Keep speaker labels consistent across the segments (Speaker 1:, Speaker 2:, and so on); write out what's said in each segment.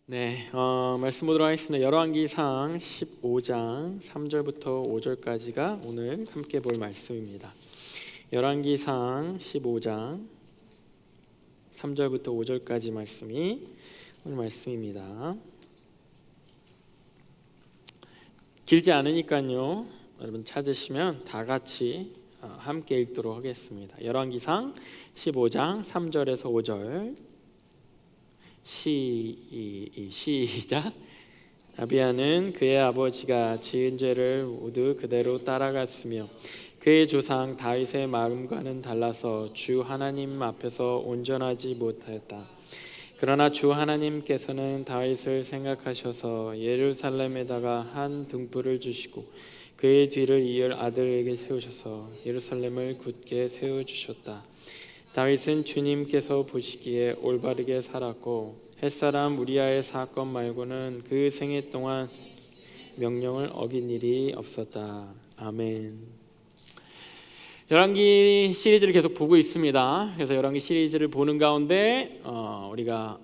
Speaker 1: 네, 말씀 보도록 하겠습니다. 열왕기상 15장 3절부터 5절까지가 오늘 함께 볼 말씀입니다. 열왕기상 15장 3절부터 5절까지 말씀이 오늘 말씀입니다. 길지 않으니까요, 여러분 찾으시면 다 같이 함께 읽도록 하겠습니다. 열왕기상 15장 3절에서 5절 시작. 아비야는 그의 아버지가 지은 죄를 모두 그대로 따라갔으며 그의 조상 다윗의 마음과는 달라서 주 하나님 앞에서 온전하지 못하였다. 그러나 주 하나님께서는 다윗을 생각하셔서 예루살렘에다가 한 등불을 주시고 그의 뒤를 이을 아들에게 세우셔서 예루살렘을 굳게 세워주셨다. 다윗은 주님께서 보시기에 올바르게 살았고 햇사람 우리아의 사건 말고는 그 생애 동안 명령을 어긴 일이 없었다. 아멘. 열왕기 시리즈를 계속 보고 있습니다. 그래서 열왕기 시리즈를 보는 가운데 우리가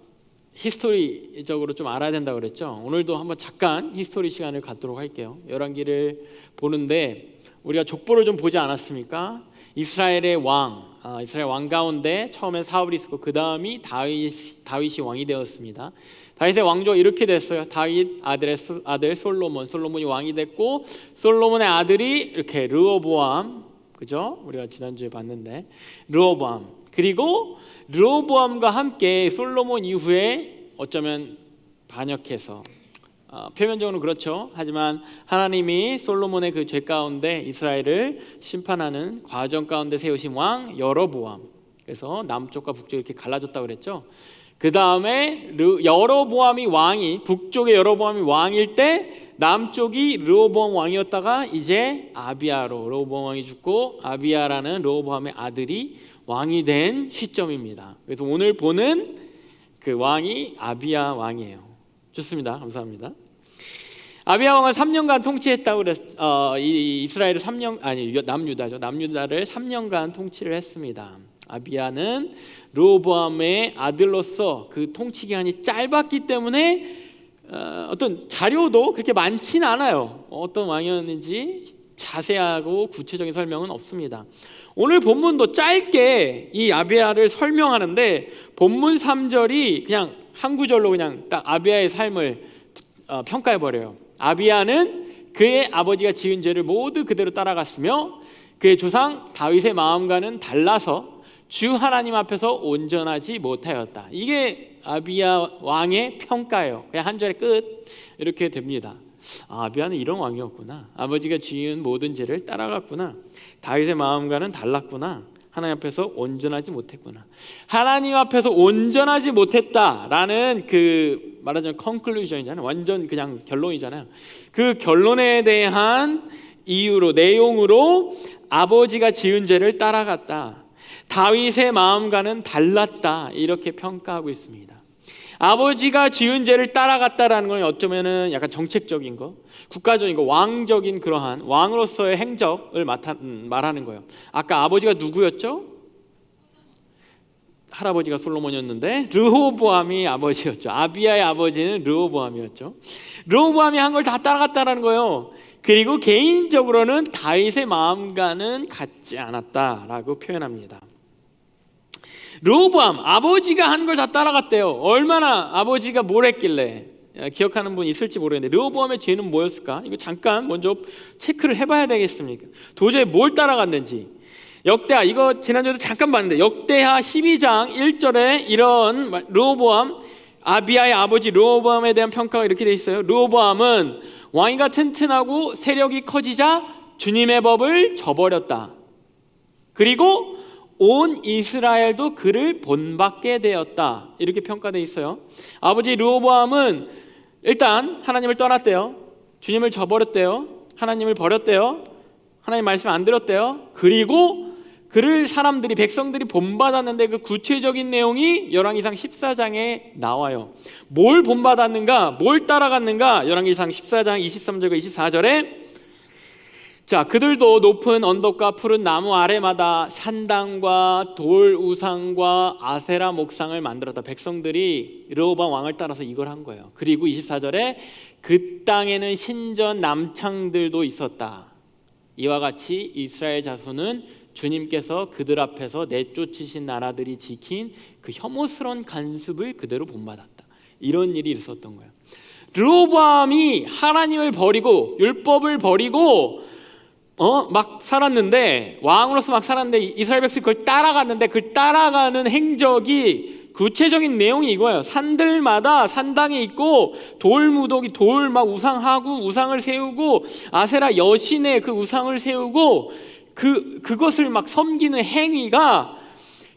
Speaker 1: 히스토리적으로 좀 알아야 된다고 그랬죠. 오늘도 한번 잠깐 히스토리 시간을 갖도록 할게요. 열왕기를 보는데 우리가 족보를 좀 보지 않았습니까? 이스라엘 왕 가운데 처음에 사울이 있었고 그 다음이 다윗이 왕이 되었습니다. 다윗의 왕조가 이렇게 됐어요. 다윗 아들 솔로몬이 왕이 됐고 솔로몬의 아들이 이렇게 르호보암, 그죠? 우리가 지난주에 봤는데 르호보암, 그리고 르호보암과 함께 솔로몬 이후에 어쩌면 반역해서 표면적으로는 그렇죠. 하지만 하나님이 솔로몬의 그 죄 가운데 이스라엘을 심판하는 과정 가운데 세우신 왕 여로보암. 그래서 남쪽과 북쪽 이렇게 갈라졌다고 그랬죠. 그 다음에 여로보암이 왕이 북쪽의 여로보암이 왕일 때 남쪽이 르호보암 왕이었다가 이제 아비야로 르호보암 왕이 죽고 아비야라는 르호보암의 아들이 왕이 된 시점입니다. 그래서 오늘 보는 그 왕이 아비야 왕이에요. 좋습니다. 감사합니다. 아비야 왕은 3년간 통치했다고 그랬. 이스라엘을 남유다를 3년간 통치를 했습니다. 아비야는 르호보암의 아들로서 그 통치 기간이 짧았기 때문에 어떤 자료도 그렇게 많지는 않아요. 어떤 왕이었는지 자세하고 구체적인 설명은 없습니다. 오늘 본문도 짧게 이 아비야를 설명하는데 본문 3절이 그냥 한 구절로 그냥 딱 아비야의 삶을 평가해 버려요. 아비야는 그의 아버지가 지은 죄를 모두 그대로 따라갔으며 그의 조상 다윗의 마음과는 달라서 주 하나님 앞에서 온전하지 못하였다. 이게 아비야 왕의 평가예요. 그냥 한 절의 끝 이렇게 됩니다. 아비야는 이런 왕이었구나. 아버지가 지은 모든 죄를 따라갔구나. 다윗의 마음과는 달랐구나. 하나님 앞에서 온전하지 못했구나. 하나님 앞에서 온전하지 못했다라는 그 말하자면 컨클루전이잖아요. 완전 그냥 결론이잖아요. 그 결론에 대한 이유로 내용으로 아버지가 지은 죄를 따라갔다. 다윗의 마음과는 달랐다. 이렇게 평가하고 있습니다. 아버지가 지은 죄를 따라갔다라는 건 어쩌면은 약간 정책적인 거, 국가적인 거, 왕적인 그러한 왕으로서의 행적을 말하는 거예요. 아까 아버지가 누구였죠? 할아버지가 솔로몬이었는데 르호보암이 아버지였죠. 아비야의 아버지는 르호보암이었죠. 르호보암이 한 걸 다 따라갔다라는 거예요. 그리고 개인적으로는 다윗의 마음과는 같지 않았다라고 표현합니다. 르호보암 아버지가 한 걸 다 따라갔대요. 얼마나 아버지가 뭘 했길래 기억하는 분 있을지 모르겠는데 르호보암의 죄는 뭐였을까? 이거 잠깐 먼저 체크를 해봐야 되겠습니까? 도저히 뭘 따라갔는지. 역대하, 이거 지난주에도 잠깐 봤는데 역대하 12장 1절에 이런 르호보암 아비야의 아버지 르호보암에 대한 평가가 이렇게 돼 있어요. 르호보암은 왕위가 튼튼하고 세력이 커지자 주님의 법을 저버렸다. 그리고 온 이스라엘도 그를 본받게 되었다. 이렇게 평가되어 있어요. 아버지 르호보암은 일단 하나님을 떠났대요. 주님을 저버렸대요. 하나님을 버렸대요. 하나님 말씀 안 들었대요. 그리고 그를 사람들이 백성들이 본받았는데 그 구체적인 내용이 열왕기상 14장에 나와요. 뭘 본받았는가, 뭘 따라갔는가. 열왕기상 14장 23절과 24절에 자, 그들도 높은 언덕과 푸른 나무 아래마다 산당과 돌 우상과 아세라 목상을 만들었다. 백성들이 르호보암 왕을 따라서 이걸 한 거예요. 그리고 24절에 그 땅에는 신전 남창들도 있었다. 이와 같이 이스라엘 자손은 주님께서 그들 앞에서 내쫓으신 나라들이 지킨 그 혐오스러운 간습을 그대로 본받았다. 이런 일이 있었던 거예요. 르호보암이 하나님을 버리고 율법을 버리고 막 살았는데, 왕으로서 막 살았는데 이스라엘 백성이 그걸 따라갔는데, 그 따라가는 행적이 구체적인 내용이 이거예요. 산들마다 산당이 있고 돌무더기, 돌 막 우상하고 우상을 세우고 아세라 여신의 그 우상을 세우고 그것을 막 섬기는 행위가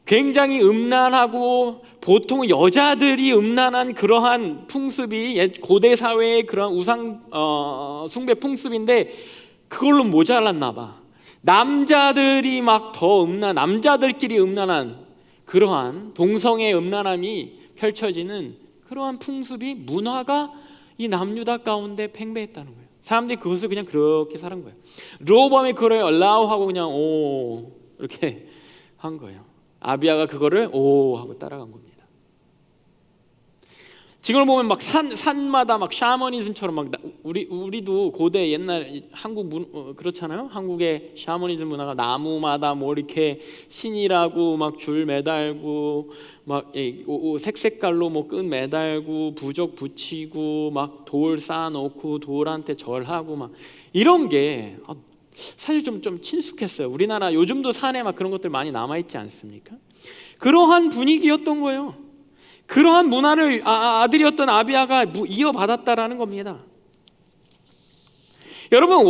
Speaker 1: 굉장히 음란하고, 보통 여자들이 음란한 그러한 풍습이 고대 사회의 그런 우상 숭배 풍습인데, 그걸로 모자랐나 봐. 남자들이 막 더 남자들끼리 음란한 그러한 동성애 음란함이 펼쳐지는 그러한 풍습이, 문화가 이 남유다 가운데 팽배했다는 거예요. 사람들이 그것을 그냥 그렇게 사는 거예요. 르호보암이 그걸 allow 그냥 오 이렇게 한 거예요. 아비야가 그거를 오 하고 따라간 겁니다. 지금을 보면 막 산마다 막 샤머니즘처럼 막 우리도 고대 옛날 한국 그렇잖아요. 한국의 샤머니즘 문화가 나무마다 뭐 이렇게 신이라고 막 줄 매달고 막 색색깔로 뭐 끈 매달고 부적 붙이고 막 돌 쌓아놓고 돌한테 절하고 막 이런 게 사실 좀 친숙했어요. 우리나라 요즘도 산에 막 그런 것들 많이 남아 있지 않습니까? 그러한 분위기였던 거예요. 그러한 문화를 아들이었던 아비야가 이어받았다라는 겁니다. 여러분,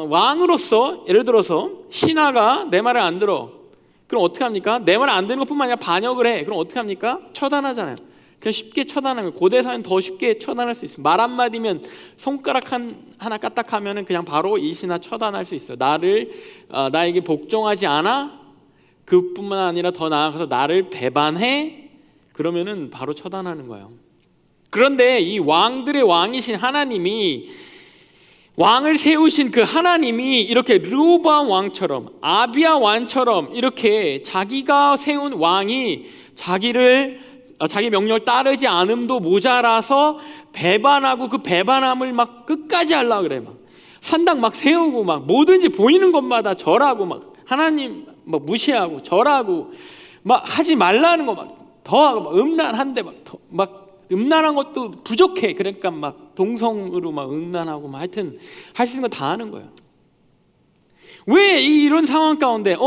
Speaker 1: 왕으로서 예를 들어서 신하가 내 말을 안 들어. 그럼 어떻게 합니까? 내 말을 안 듣는 것뿐만 아니라 반역을 해. 그럼 어떻게 합니까? 처단하잖아요. 그냥 쉽게 처단하는 거예요. 고대 사회는 더 쉽게 처단할 수 있어요. 말 한마디면 손가락 하나 까딱하면 그냥 바로 이 신하 처단할 수 있어요. 나에게 복종하지 않아? 그뿐만 아니라 더 나아가서 나를 배반해? 그러면은 바로 처단하는 거예요. 그런데 이 왕들의 왕이신 하나님이, 왕을 세우신 그 하나님이 이렇게 르호보암 왕처럼, 아비야 왕처럼 이렇게 자기가 세운 왕이 자기 명령을 따르지 않음도 모자라서 배반하고, 그 배반함을 막 끝까지 하려고 그래. 막 산당 막 세우고 막 뭐든지 보이는 것마다 절하고 막 하나님 막 무시하고 절하고 막 하지 말라는 거 막 더하고 막 음란한데 막 음란한 것도 부족해. 그러니까 막 동성으로 막 음란하고 막 하여튼 할 수 있는 거 다 하는 거예요. 왜 이런 상황 가운데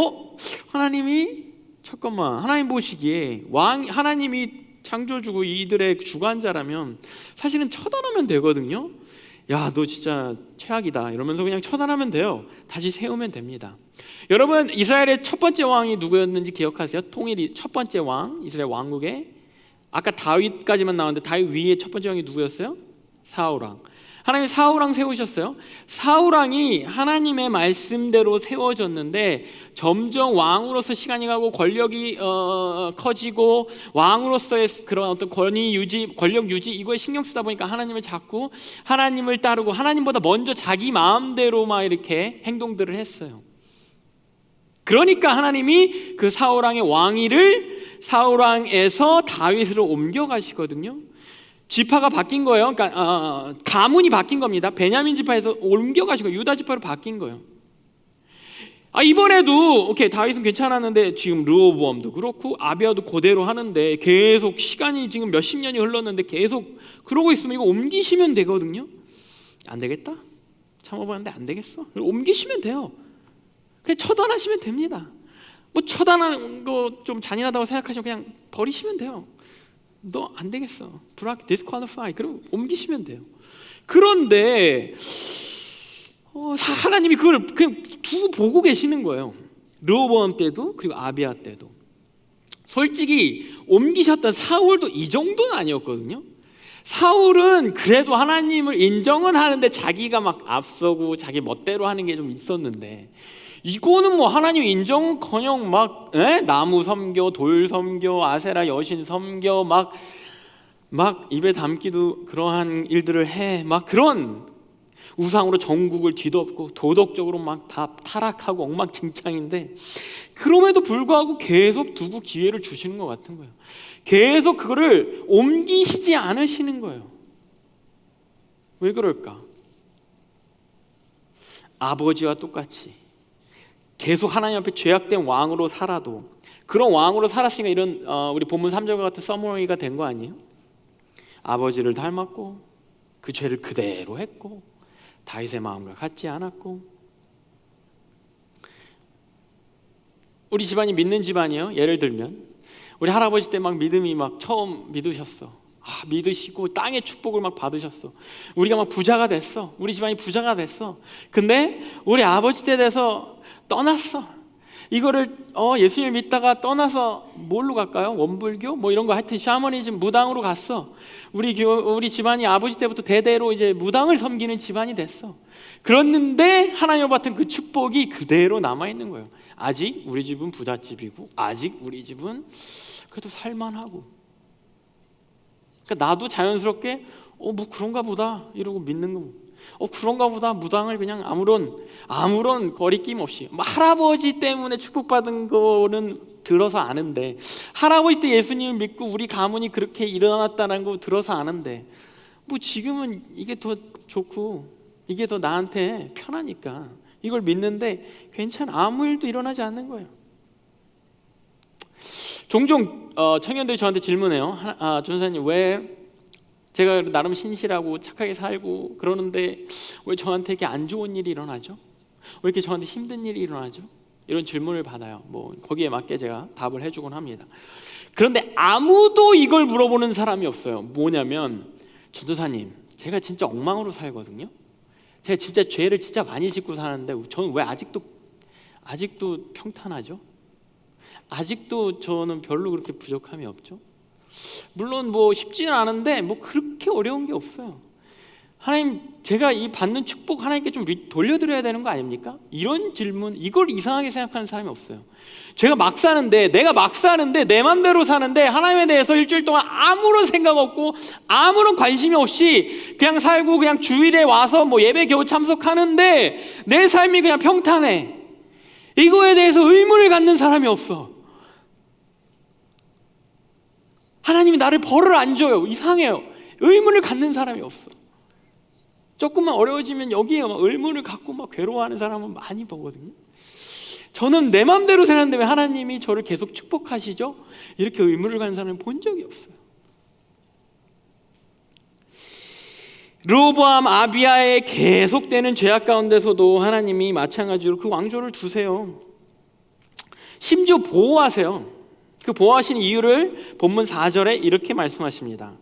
Speaker 1: 하나님이 잠깐만, 하나님 보시기에 하나님이 창조주고 이들의 주관자라면 사실은 처단하면 되거든요. 야, 너 진짜 최악이다 이러면서 그냥 처단하면 돼요. 다시 세우면 됩니다. 여러분, 이스라엘의 첫 번째 왕이 누구였는지 기억하세요? 통일이 첫 번째 왕, 이스라엘 왕국의, 아까 다윗까지만 나왔는데 다윗 위에 첫 번째 왕이 누구였어요? 사울왕. 하나님이 사울왕 세우셨어요. 사울왕이 하나님의 말씀대로 세워졌는데 점점 왕으로서 시간이 가고 권력이 커지고 왕으로서의 그런 어떤 권력 유지 이거에 신경 쓰다 보니까 하나님을 따르고 하나님보다 먼저 자기 마음대로 막 이렇게 행동들을 했어요. 그러니까 하나님이 그 사울왕의 왕위를 사울왕에서 다윗으로 옮겨가시거든요. 지파가 바뀐 거예요. 그러니까 가문이 바뀐 겁니다. 베냐민 지파에서 옮겨가시고 유다 지파로 바뀐 거예요. 이번에도 오케이, 다윗은 괜찮았는데 지금 르호보암도 그렇고 아비야도 그대로 하는데 계속 시간이 지금 몇십 년이 흘렀는데 계속 그러고 있으면 이거 옮기시면 되거든요. 안 되겠다? 참아보는데 안 되겠어? 옮기시면 돼요. 그냥 처단하시면 됩니다. 뭐 처단하는 거 좀 잔인하다고 생각하시면 그냥 버리시면 돼요. 너 안 되겠어. disqualify. 그럼 옮기시면 돼요. 그런데 하나님이 그걸 그냥 두고 보고 계시는 거예요. 르호보암 때도 그리고 아비야 때도. 솔직히 옮기셨던 사울도 이 정도는 아니었거든요. 사울은 그래도 하나님을 인정은 하는데 자기가 막 앞서고 자기 멋대로 하는 게 좀 있었는데, 이거는 뭐 하나님 인정은커녕 막 나무 섬겨, 돌 섬겨, 아세라 여신 섬겨, 막 입에 담기도 그러한 일들을 해, 막 그런 우상으로 전국을 뒤덮고 도덕적으로 막 다 타락하고 엉망진창인데, 그럼에도 불구하고 계속 두고 기회를 주시는 것 같은 거예요. 계속 그거를 옮기시지 않으시는 거예요. 왜 그럴까? 아버지와 똑같이 계속 하나님 앞에 죄악된 왕으로 살아도, 그런 왕으로 살았으니까 이런 우리 본문 3절과 같은 서머리가 된 거 아니에요? 아버지를 닮았고 그 죄를 그대로 했고 다윗의 마음과 같지 않았고. 우리 집안이 믿는 집안이요. 예를 들면 우리 할아버지 때 막 믿음이 막 처음 믿으셨어. 믿으시고 땅의 축복을 막 받으셨어. 우리가 막 부자가 됐어. 우리 집안이 부자가 됐어. 근데 우리 아버지 때 돼서 떠났어. 이거를 예수님을 믿다가 떠나서 뭘로 갈까요? 원불교? 뭐 이런 거, 하여튼 샤머니즘, 무당으로 갔어. 우리 집안이 아버지 때부터 대대로 이제 무당을 섬기는 집안이 됐어. 그랬는데 하나님을 받은 그 축복이 그대로 남아있는 거예요. 아직 우리 집은 부잣집이고, 아직 우리 집은 그래도 살만하고. 그러니까 나도 자연스럽게 뭐 그런가 보다 이러고 믿는 거. 그런가 보다 무당을 그냥 아무런 거리낌 없이. 할아버지 때문에 축복받은 거는 들어서 아는데, 할아버지 때 예수님을 믿고 우리 가문이 그렇게 일어났다는 거 들어서 아는데, 뭐 지금은 이게 더 좋고 이게 더 나한테 편하니까 이걸 믿는데 괜찮아. 아무 일도 일어나지 않는 거예요. 종종 청년들이 저한테 질문해요. 전사님, 왜 제가 나름 신실하고 착하게 살고 그러는데 왜 저한테 이렇게 안 좋은 일이 일어나죠? 왜 이렇게 저한테 힘든 일이 일어나죠? 이런 질문을 받아요. 뭐 거기에 맞게 제가 답을 해주곤 합니다. 그런데 아무도 이걸 물어보는 사람이 없어요. 뭐냐면, 전도사님, 제가 진짜 엉망으로 살거든요. 제가 진짜 죄를 진짜 많이 짓고 사는데 저는 왜 아직도 평탄하죠? 아직도 저는 별로 그렇게 부족함이 없죠? 물론 뭐 쉽지는 않은데 뭐 그렇게 어려운 게 없어요. 하나님, 제가 이 받는 축복 하나님께 좀 돌려드려야 되는 거 아닙니까? 이런 질문, 이걸 이상하게 생각하는 사람이 없어요. 내가 막 사는데 내 맘대로 사는데 하나님에 대해서 일주일 동안 아무런 생각 없고 아무런 관심이 없이 그냥 살고, 그냥 주일에 와서 뭐 예배 겨우 참석하는데 내 삶이 그냥 평탄해. 이거에 대해서 의문을 갖는 사람이 없어. 하나님이 나를 벌을 안 줘요. 이상해요. 의문을 갖는 사람이 없어. 조금만 어려워지면 여기에 막 의문을 갖고 막 괴로워하는 사람은 많이 보거든요. 저는 내 마음대로 사는데 왜 하나님이 저를 계속 축복하시죠? 이렇게 의문을 갖는 사람은 본 적이 없어요. 르호보암, 아비야의 계속되는 죄악 가운데서도 하나님이 마찬가지로 그 왕조를 두세요. 심지어 보호하세요. 그 보호하시는 이유를 본문 4절에 이렇게 말씀하십니다.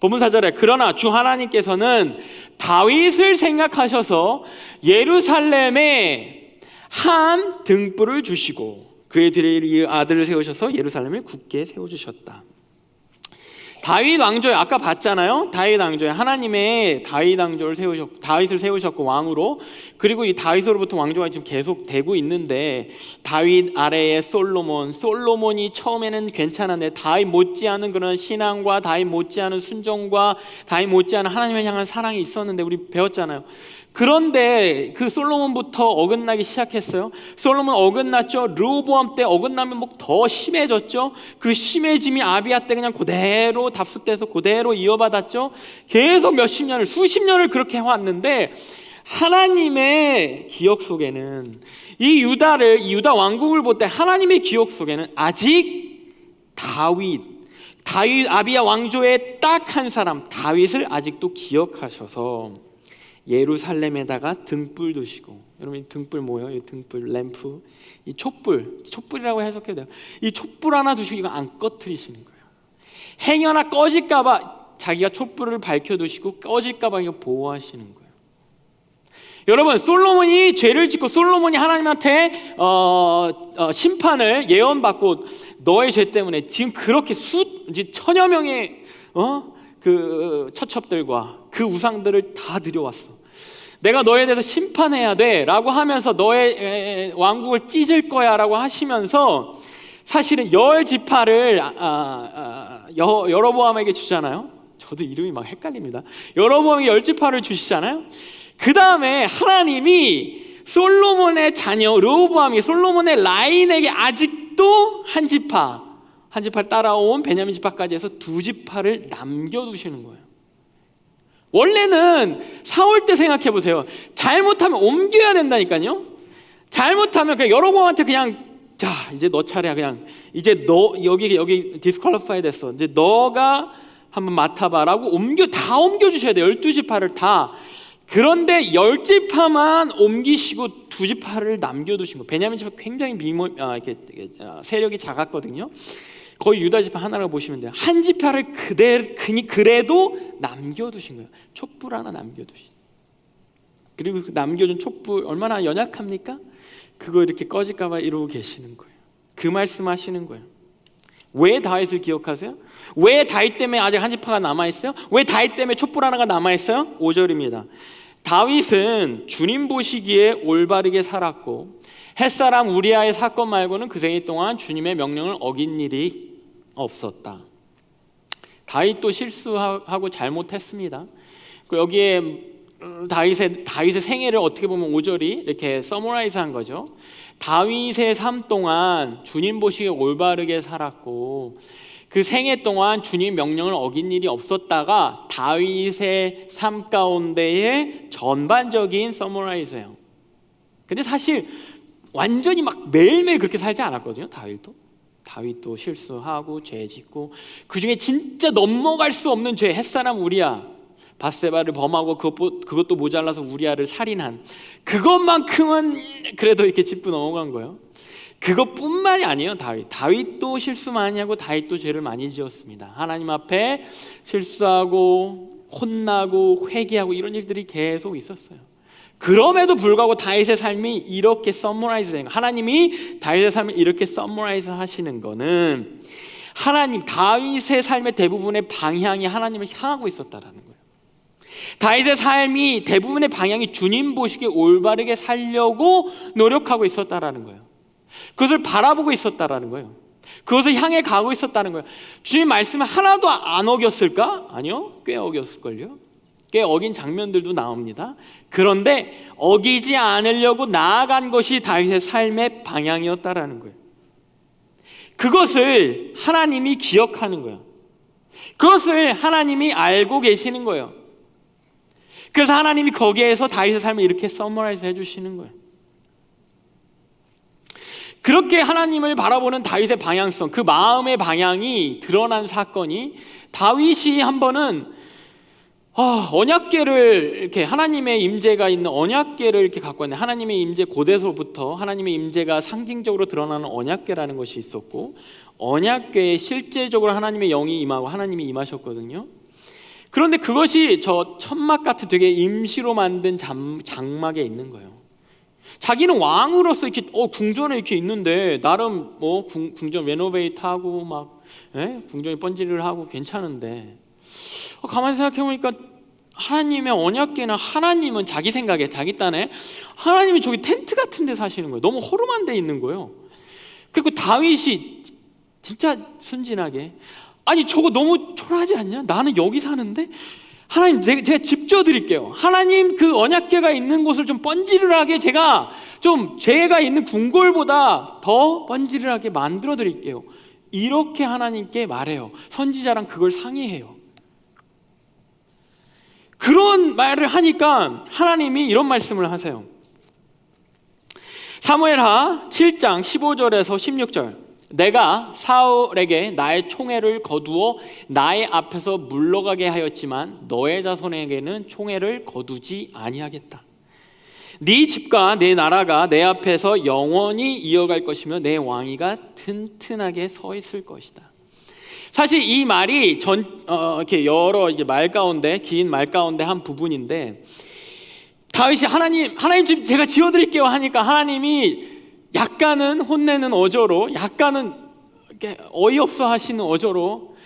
Speaker 1: 본문 4절에 그러나 주 하나님께서는 다윗을 생각하셔서 예루살렘에 한 등불을 주시고 그의 뒤에 아들을 세우셔서 예루살렘을 굳게 세워주셨다. 다윗 왕조에, 아까 봤잖아요. 다윗 왕조에 하나님의 다윗 왕조를 다윗을 세우셨고 왕으로, 그리고 이 다윗으로부터 왕조가 지금 계속 되고 있는데, 다윗 아래에 솔로몬이 처음에는 괜찮은데 다윗 못지않은 그런 신앙과 다윗 못지않은 순종과 다윗 못지않은 하나님을 향한 사랑이 있었는데 우리 배웠잖아요. 그런데 그 솔로몬부터 어긋나기 시작했어요. 솔로몬 어긋났죠. 르호보암 때 어긋나면 뭐 더 심해졌죠. 그 심해짐이 아비야 때 그냥 그대로 답습돼서 그대로 이어받았죠. 계속 수십 년을 그렇게 해왔는데, 하나님의 기억 속에는 이 유다 왕국을 볼 때 하나님의 기억 속에는 아직 다윗 아비야 왕조의 딱 한 사람 다윗을 아직도 기억하셔서 예루살렘에다가 등불 두시고, 여러분 등불 뭐예요? 이 등불, 램프, 이 촛불이라고 해석해도 돼요. 이 촛불 하나 두시고 이거 안 꺼트리시는 거예요. 행여나 꺼질까봐 자기가 촛불을 밝혀두시고 꺼질까봐 이거 보호하시는 거예요. 여러분, 솔로몬이 죄를 짓고 솔로몬이 하나님한테 심판을 예언받고 너의 죄 때문에 지금 그렇게 천여 명의 그 처첩들과 그 우상들을 다 들여왔어. 내가 너에 대해서 심판해야 돼 라고 하면서 너의 왕국을 찢을 거야 라고 하시면서 사실은 열 지파를 여로보암에게 주잖아요. 저도 이름이 막 헷갈립니다. 여로보암에게 열 지파를 주시잖아요. 그 다음에 하나님이 솔로몬의 자녀 르호보암이 솔로몬의 라인에게 아직도 한 지파를 따라온 베냐민 지파까지 해서 두 지파를 남겨두시는 거예요. 원래는 사울 때 생각해 보세요. 잘못하면 옮겨야 된다니까요. 잘못하면 그냥 여로보암한테 그냥 자 이제 너 차례야, 그냥 이제 너 여기 디스퀄리파이 됐어, 이제 너가 한번 맡아봐라고 다 옮겨주셔야 돼요. 12지파를 다. 그런데 10지파만 옮기시고 2지파를 남겨두신 거예요. 베냐민 지파 굉장히 세력이 작았거든요. 거의 유다 지파 하나라고 보시면 돼요. 한 지파를 그래도 남겨두신 거예요. 촛불 하나 남겨두신. 그리고 그 남겨준 촛불 얼마나 연약합니까? 그거 이렇게 꺼질까 봐 이러고 계시는 거예요. 그 말씀하시는 거예요. 왜 다윗을 기억하세요? 왜 다윗 때문에 아직 한 지파가 남아있어요? 왜 다윗 때문에 촛불 하나가 남아있어요? 5절입니다. 다윗은 주님 보시기에 올바르게 살았고 햇사람 우리아의 사건 말고는 그 생애 동안 주님의 명령을 어긴 일이 없었다. 다윗도 실수하고 잘못했습니다. 여기에 다윗의 생애를 어떻게 보면 5절이 이렇게 서머라이즈한 거죠. 다윗의 삶 동안 주님 보시기에 올바르게 살았고 그 생애 동안 주님 명령을 어긴 일이 없었다가 다윗의 삶 가운데의 전반적인 서머라이즈예요. 근데 사실 완전히 막 매일매일 그렇게 살지 않았거든요. 다윗도 실수하고 죄 짓고 그중에 진짜 넘어갈 수 없는 죄, 햇사람 우리아 밧세바를 범하고 그것도 모자라서 우리아를 살인한 그것만큼은 그래도 이렇게 짚고 넘어간 거예요. 그것뿐만이 아니에요. 다윗도 실수 많이 하고 다윗도 죄를 많이 지었습니다. 하나님 앞에 실수하고 혼나고 회개하고 이런 일들이 계속 있었어요. 그럼에도 불구하고 다윗의 삶이 이렇게 서머라이즈 된 거, 하나님이 다윗의 삶을 이렇게 서머라이즈 하시는 거는 다윗의 삶의 대부분의 방향이 하나님을 향하고 있었다라는 거예요. 다윗의 삶이 대부분의 방향이 주님 보시기에 올바르게 살려고 노력하고 있었다라는 거예요. 그것을 바라보고 있었다라는 거예요. 그것을 향해 가고 있었다는 거예요. 주님 말씀을 하나도 안 어겼을까? 아니요, 꽤 어겼을걸요. 꽤 어긴 장면들도 나옵니다. 그런데 어기지 않으려고 나아간 것이 다윗의 삶의 방향이었다라는 거예요. 그것을 하나님이 기억하는 거예요. 그것을 하나님이 알고 계시는 거예요. 그래서 하나님이 거기에서 다윗의 삶을 이렇게 서머라이즈 해주시는 거예요. 그렇게 하나님을 바라보는 다윗의 방향성, 그 마음의 방향이 드러난 사건이 다윗이 한 번은 언약궤를 이렇게 하나님의 임재가 있는 언약궤를 이렇게 갖고 왔는데 하나님의 임재 고대서부터 하나님의 임재가 상징적으로 드러나는 언약궤라는 것이 있었고 언약궤에 실제적으로 하나님의 영이 임하고 하나님이 임하셨거든요. 그런데 그것이 저 천막 같은 되게 임시로 만든 장막에 있는 거예요. 자기는 왕으로서 이렇게 궁전에 이렇게 있는데 나름 궁전 레노베이트하고 막 궁전에 번지를 하고 괜찮은데 가만히 생각해 보니까 하나님의 언약궤는 하나님은 자기 생각에 자기 딴에 하나님이 저기 텐트 같은 데 사시는 거예요. 너무 허름한 데 있는 거예요. 그리고 다윗이 진짜 순진하게 아니 저거 너무 초라하지 않냐? 나는 여기 사는데 하나님 제가 집 지어드릴게요. 하나님 그 언약궤가 있는 곳을 좀 번지르르하게 제가 있는 궁궐보다 더 번지르르하게 만들어 드릴게요. 이렇게 하나님께 말해요. 선지자랑 그걸 상의해요. 그런 말을 하니까 하나님이 이런 말씀을 하세요. 사무엘하 7장 15절에서 16절 내가 사울에게 나의 총애를 거두어 나의 앞에서 물러가게 하였지만 너의 자손에게는 총애를 거두지 아니하겠다. 네 집과 내 나라가 내 앞에서 영원히 이어갈 것이며 내 왕위가 튼튼하게 서 있을 것이다. 사실 이 말이 이렇게 여러 말 가운데 긴 말 가운데 한 부분인데 다윗이 하나님 집 제가 지어드릴게요 하니까 하나님이 약간은 혼내는 어조로 약간은 어이없어 하시는 어조로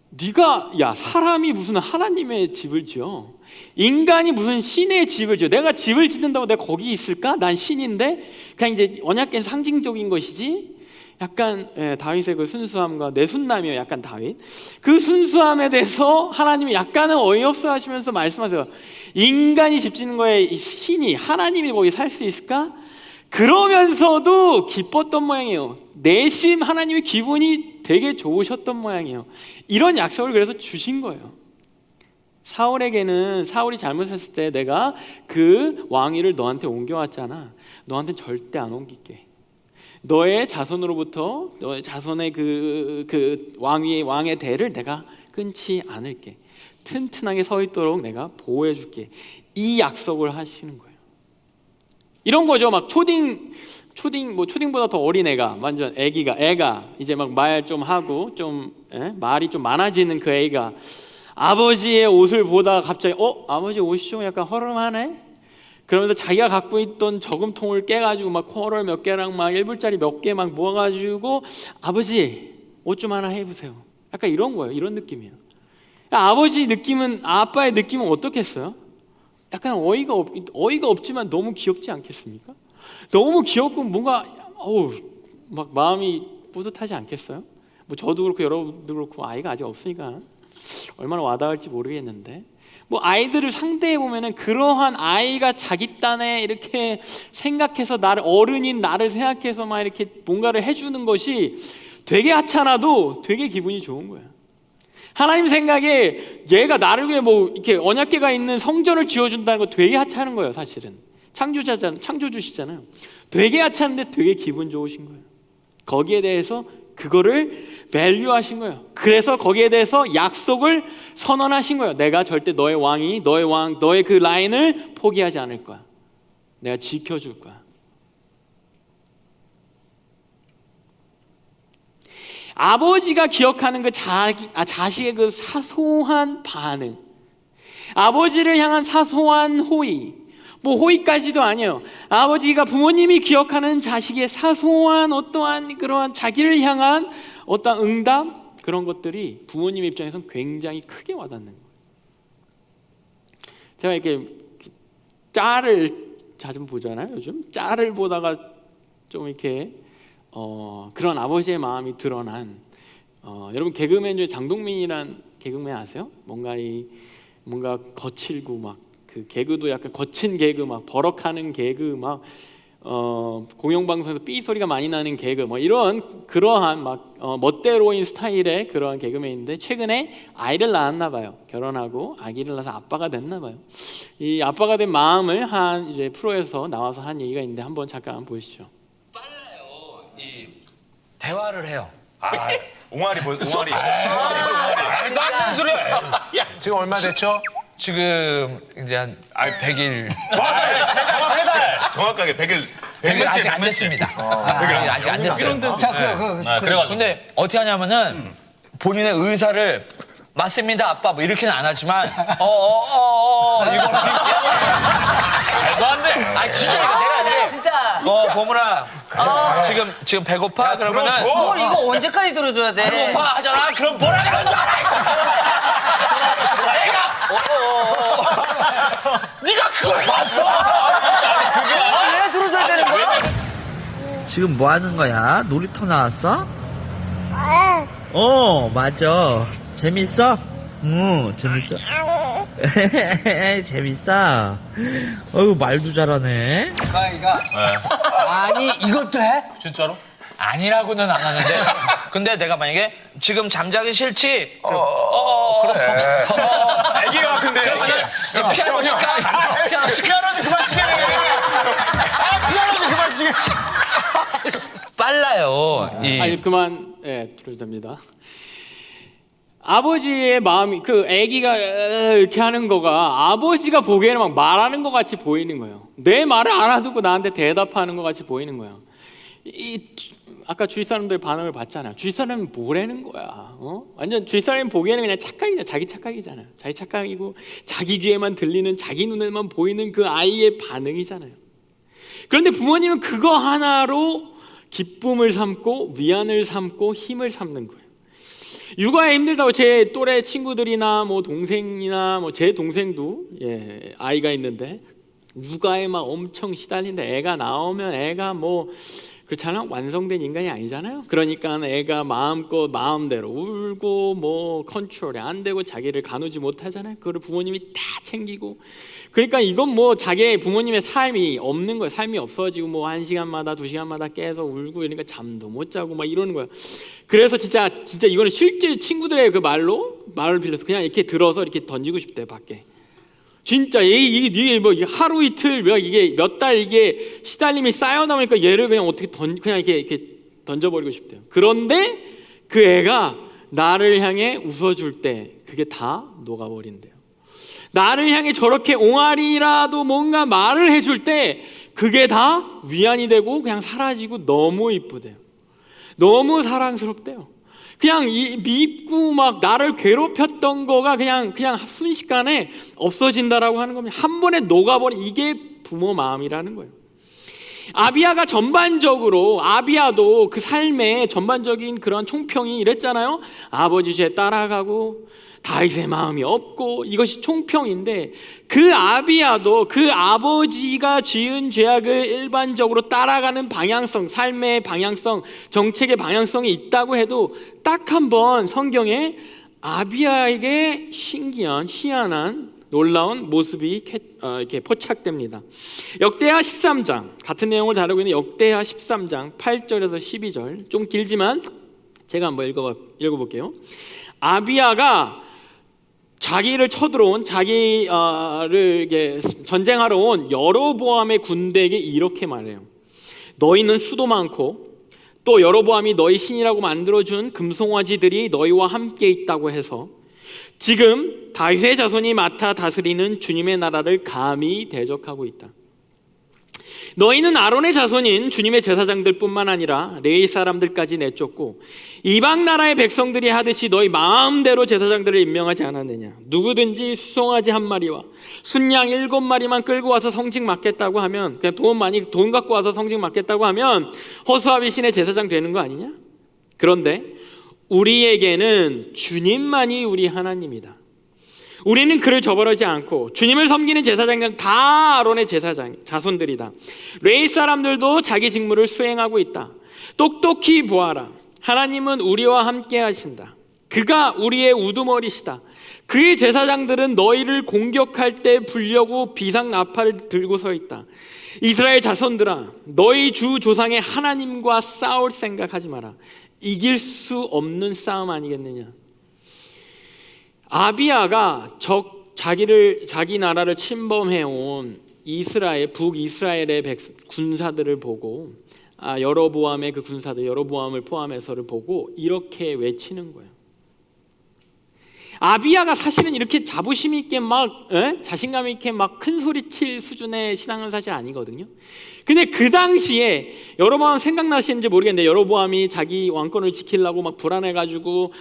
Speaker 1: 네가 사람이 무슨 하나님의 집을 지어? 인간이 무슨 신의 집을 지어? 내가 집을 짓는다고 내가 거기 있을까? 난 신인데 그냥 이제 언약궤는 상징적인 것이지 약간 다윗의 그 순수함과 내순남이에요. 약간 다윗. 그 순수함에 대해서 하나님이 약간은 어이없어 하시면서 말씀하세요. 인간이 집 짓는 거에 신이 하나님이 거기 살 수 있을까? 그러면서도 기뻤던 모양이에요. 내심 하나님의 기분이 되게 좋으셨던 모양이에요. 이런 약속을 그래서 주신 거예요. 사울에게는 사울이 잘못했을 때 내가 그 왕위를 너한테 옮겨왔잖아. 너한테는 절대 안 옮길게. 너의 자손으로부터 너의 자손의 그 왕의 대를 내가 끊지 않을게. 튼튼하게 서 있도록 내가 보호해 줄게. 이 약속을 하시는 거예요. 이런 거죠. 막 초딩보다 더 어린 애가, 완전 애가 이제 막 말 좀 하고 좀 말이 좀 많아지는 그 애가 아버지의 옷을 보다가 갑자기 아버지 옷이 좀 약간 허름하네. 그러면서 자기가 갖고 있던 저금통을 깨가지고 막 쿼럴 몇 개랑 막 1불짜리 몇 개 막 모아가지고 아버지 옷 좀 하나 해보세요. 약간 이런 거예요. 이런 느낌이에요. 아빠의 느낌은 어떻겠어요? 약간 어이가 없지만 너무 귀엽지 않겠습니까? 너무 귀엽고 뭔가 막 마음이 뿌듯하지 않겠어요? 뭐 저도 그렇고 여러분도 그렇고 아이가 아직 없으니까 얼마나 와닿을지 모르겠는데, 뭐 아이들을 상대해 보면은 그러한 아이가 자기 딴에 이렇게 생각해서 어른인 나를 생각해서 막 이렇게 뭔가를 해주는 것이 되게 하찮아도 되게 기분이 좋은 거야. 하나님 생각에 얘가 나를 위해 뭐 이렇게 언약궤가 있는 성전을 지어준다는 거 되게 하찮은 거예요. 사실은 창조주시잖아요. 되게 하찮은데 되게 기분 좋으신 거예요. 거기에 대해서 그거를 밸류하신 거예요. 그래서 거기에 대해서 약속을 선언하신 거예요. 내가 절대 너의 너의 그 라인을 포기하지 않을 거야. 내가 지켜줄 거야. 아버지가 기억하는 그 자식의 그 사소한 반응, 아버지를 향한 사소한 호의, 뭐 호의까지도 아니에요. 아버지가 부모님이 기억하는 자식의 사소한 어떠한 그러한 자기를 향한 어떠한 응답, 그런 것들이 부모님 입장에서는 굉장히 크게 와닿는 거예요. 제가 이렇게 짤을 자주 보잖아요. 요즘 짤을 보다가 좀 이렇게 그런 아버지의 마음이 드러난 여러분 개그맨 중에 장동민이란 개그맨 아세요? 뭔가 거칠고 막 그 개그도 약간 거친 개그, 막 버럭하는 개그, 막 공영방송에서 삐 소리가 많이 나는 개그, 뭐 그러한 막 멋대로인 스타일의 그러한 개그맨인데 최근에 아이를 낳았나 봐요. 결혼하고 아기를 낳아서 아빠가 됐나 봐요. 이 아빠가 된 마음을 한 이제 프로에서 나와서 한 얘기가 있는데 한번 잠깐 보시죠.
Speaker 2: 빨라요. 이 대화를 해요.
Speaker 3: 옹알이.
Speaker 2: 나는 소리야. 지금 얼마 됐죠? 지금 이제 한 100일.
Speaker 3: 정확하게 100일.
Speaker 2: 100일 아직 안 됐습니다. 아직 안 됐어요. 자, 그래가지고. 근데 어떻게 하냐면은 본인의 의사를 맞습니다, 아빠. 뭐 이렇게는 안 하지만 이거 말도 안 돼. 진짜 이거 내가 아니래.
Speaker 4: 진짜.
Speaker 2: 보문아. 지금 배고파? 그러면은
Speaker 4: 뭘 이거 언제까지 들어줘야 돼?
Speaker 2: 배고파 하잖아. 그럼 뭐라 그러는 줄 알아? 네가 그걸 봤어?
Speaker 4: 왜 들어줘야 되는 거야?
Speaker 5: 지금 뭐 하는 거야? 놀이터 나왔어? 맞아. 재밌어? 응, 재밌어. 재밌어. 말도 잘하네.
Speaker 2: 아니, 이것도 해?
Speaker 3: 진짜로?
Speaker 2: 아니라고는 안 하는데. 근데 내가 만약에 지금 잠자기 싫지?
Speaker 3: 그래. 애기가 근데.
Speaker 2: 피아노 칠까?
Speaker 3: 피아노 좀 그만 치게. 피아노 좀 그만 치게.
Speaker 2: 빨라요.
Speaker 1: 아니 그만 들어도 됩니다. 아버지의 마음이 그 아기가 이렇게 하는 거가 아버지가 보기에는 막 말하는 것 같이 보이는 거예요. 내 말을 알아듣고 나한테 대답하는 것 같이 보이는 거예요. 아까 주위 사람들 반응을 봤잖아요. 주위 사람은 뭐라는 거야? 완전 주위 사람이 보기에는 그냥 착각이잖아. 자기 착각이잖아요. 자기 착각이고 자기 귀에만 들리는, 자기 눈에만 보이는 그 아이의 반응이잖아요. 그런데 부모님은 그거 하나로 기쁨을 삼고 위안을 삼고 힘을 삼는 거예요. 육아에 힘들다고 제 또래 친구들이나 뭐 동생이나 뭐 제 동생도 아이가 있는데 육아에 막 엄청 시달리는데 애가 나오면 애가 뭐 그렇잖아. 완성된 인간이 아니잖아요. 그러니까 애가 마음껏 마음대로 울고 뭐 컨트롤이 안 되고 자기를 가누지 못하잖아요. 그거를 부모님이 다 챙기고. 그러니까 이건 뭐 자기 부모님의 삶이 없는 거예요. 삶이 없어지고 뭐 1시간마다 2시간마다 깨서 울고 이러니까 잠도 못 자고 막 이러는 거예요. 그래서 진짜 이거는 실제 친구들의 그 말을 빌려서 그냥 이렇게 들어서 이렇게 던지고 싶대요, 밖에. 진짜 이게 뭐 하루 이틀 이게 몇 달 이게 시달림이 쌓여다 보니까 얘를 그냥 어떻게 그냥 이렇게 던져버리고 싶대요. 그런데 그 애가 나를 향해 웃어줄 때 그게 다 녹아버린대요. 나를 향해 저렇게 옹알이라도 뭔가 말을 해줄 때 그게 다 위안이 되고 그냥 사라지고 너무 이쁘대요. 너무 사랑스럽대요. 그냥 밉고 막 나를 괴롭혔던 거가 그냥 순식간에 없어진다라고 하는 겁니다. 한 번에 녹아버린 이게 부모 마음이라는 거예요. 아비야가 아비야도 그 삶의 전반적인 그런 총평이 이랬잖아요. 아버지 죄 따라가고 다윗의 마음이 없고 이것이 총평인데 그 아비야도 그 아버지가 지은 죄악을 일반적으로 따라가는 방향성, 삶의 방향성, 정책의 방향성이 있다고 해도 딱 한 번 성경에 아비야에게 신기한 희한한 놀라운 모습이 이렇게 포착됩니다. 역대하 13장 같은 내용을 다루고 있는 역대하 13장 8절에서 12절 좀 길지만 제가 한번 읽어볼게요. 아비야가 자기를 쳐들어온 자기를 전쟁하러 온 여로보암의 군대에게 이렇게 말해요. 너희는 수도 많고 또 여로보암이 너희 신이라고 만들어준 금송아지들이 너희와 함께 있다고 해서 지금 다윗의 자손이 맡아 다스리는 주님의 나라를 감히 대적하고 있다. 너희는 아론의 자손인 주님의 제사장들 뿐만 아니라 레위 사람들까지 내쫓고 이방 나라의 백성들이 하듯이 너희 마음대로 제사장들을 임명하지 않았느냐. 누구든지 수송아지 1마리와 순양 7마리만 끌고 와서 성직 맡겠다고 하면 그냥 돈 갖고 와서 성직 맡겠다고 하면 호수아비 신의 제사장 되는 거 아니냐. 그런데 우리에게는 주님만이 우리 하나님이다. 우리는 그를 저버리지 않고 주님을 섬기는 제사장들은 다 아론의 자손들이다. 레위 사람들도 자기 직무를 수행하고 있다. 똑똑히 보아라. 하나님은 우리와 함께 하신다. 그가 우리의 우두머리시다. 그의 제사장들은 너희를 공격할 때 불려고 비상 나팔을 들고 서 있다. 이스라엘 자손들아, 너희 주 조상의 하나님과 싸울 생각하지 마라. 이길 수 없는 싸움 아니겠느냐. 아비야가 자기 나라를 침범해온 북이스라엘의 군사들을 보고 여로보암의 그 군사들 여로보암을 포함해서를 보고 이렇게 외치는 거예요. 아비야가 사실은 이렇게 자부심 있게 막 자신감 있게 막 큰 소리 칠 수준의 신앙은 사실 아니거든요. 근데 그 당시에 여로보암 생각나시는지 모르겠는데 여로보암이 자기 왕권을 지키려고 막 불안해가지고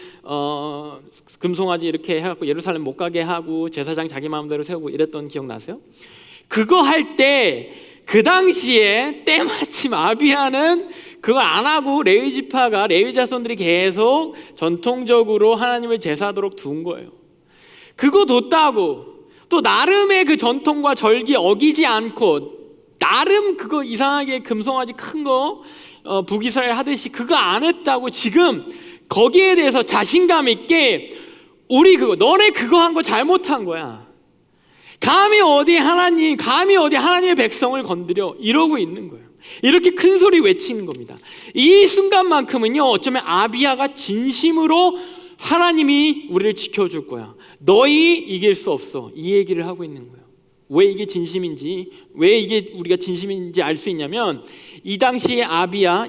Speaker 1: 금송아지 이렇게 해갖고 예루살렘 못 가게 하고 제사장 자기 마음대로 세우고 이랬던 기억 나세요? 그거 할 때 그 당시에 때마침 아비야는 그거 안 하고 레위 지파가 레위 자손들이 계속 전통적으로 하나님을 제사하도록 둔 거예요. 그거 뒀다고 또 나름의 그 전통과 절기 어기지 않고 나름 그거 이상하게 금송아지 큰 거 북이스라엘 하듯이 그거 안 했다고 지금 거기에 대해서 자신감 있게 너네 그거 한 거 잘못한 거야. 감히 어디 하나님의 백성을 건드려 이러고 있는 거예요. 이렇게 큰 소리 외치는 겁니다. 이 순간만큼은요 어쩌면 아비야가 진심으로 하나님이 우리를 지켜줄 거야. 너희 이길 수 없어. 이 얘기를 하고 있는 거예요. 왜 이게 진심인지, 왜 이게 우리가 진심인지 알 수 있냐면 이 당시에 아비야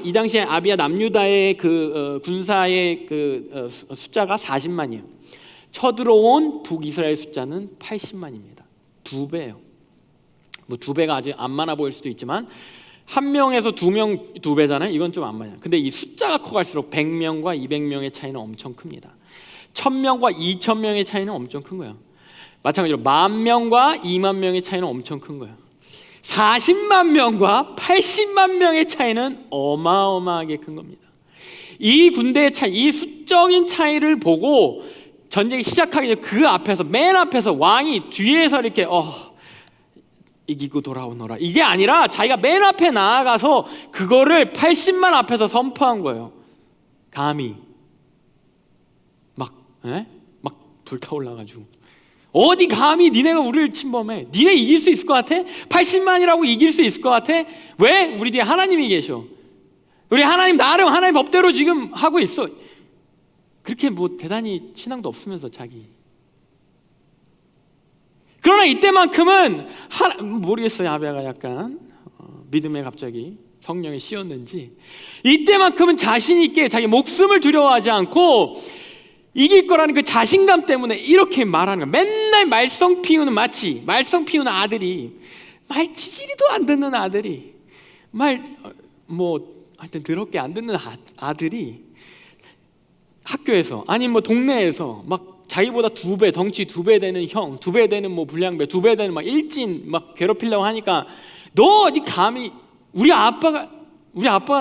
Speaker 1: 남유다의 그 군사의 그 숫자가 40만이에요. 쳐들어온 북이스라엘 숫자는 80만입니다. 2배예요. 뭐 2배가 아직 안 많아 보일 수도 있지만 한 명에서 2명 2배잖아요. 이건 좀 안 맞아요. 근데 이 숫자가 커갈수록 100명과 200명의 차이는 엄청 큽니다. 1000명과 2000명의 차이는 엄청 큰 거예요. 마찬가지로 10,000명과 20,000명의 차이는 엄청 큰 거예요. 40만 명과 80만 명의 차이는 어마어마하게 큰 겁니다. 이 군대의 차이, 이 수적인 차이를 보고 전쟁이 시작하기 전에 그 앞에서 맨 앞에서 왕이 뒤에서 이렇게 이기고 돌아오너라. 이게 아니라 자기가 맨 앞에 나아가서 그거를 80만 앞에서 선포한 거예요. 감히 막 불타올라가지고 어디 감히 니네가 우리를 침범해? 니네 이길 수 있을 것 같아? 80만이라고 이길 수 있을 것 같아? 왜? 우리 뒤에 하나님이 계셔. 우리 하나님 나름 하나님 법대로 지금 하고 있어. 그렇게 뭐 대단히 신앙도 없으면서 자기. 그러나 이때만큼은 모르겠어요. 아비아가 약간 믿음에 갑자기 성령이 씌었는지 이때만큼은 자신 있게 자기 목숨을 두려워하지 않고 이길 거라는 그 자신감 때문에 이렇게 말하는 거야. 맨날 말썽 피우는 아들이 말 지지리도 안 듣는 아들이 하여튼 더럽게 안 듣는 아들이 학교에서 아니 뭐 동네에서 막 자기보다 2배 덩치 2배 되는 형, 2배 되는 뭐 불량배, 2배 되는 막 일진 막 괴롭히려고 하니까 너 어디 감히 우리 아빠가